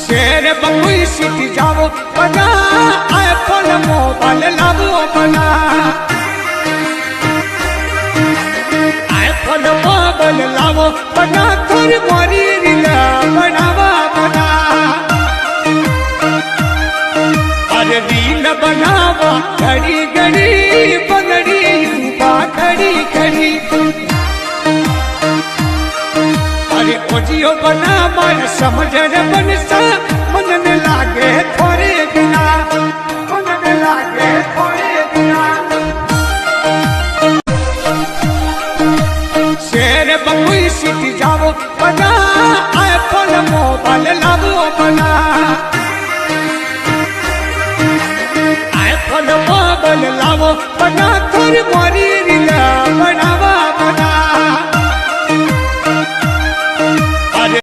शेर बकुई सीटी जाओ बना आईफोन मोबाइल लावो बना आईफोन मोबाइल लावो बना थोड़ी मोरी रीला बनावा बना अरे रील बनावा घड़ी घड़ी बगड़ी बा खड़ी खड़ी अरे ओजियो बना मार समझ रे बनसा मन ने लागे थोड़े बिना मन ने लागे थोड़े बिना शेर बकुई सीटी जाओ बना आईफोन मोबाइल लावो बना आईफोन मोबाइल लावो बना थोड़ी मोरी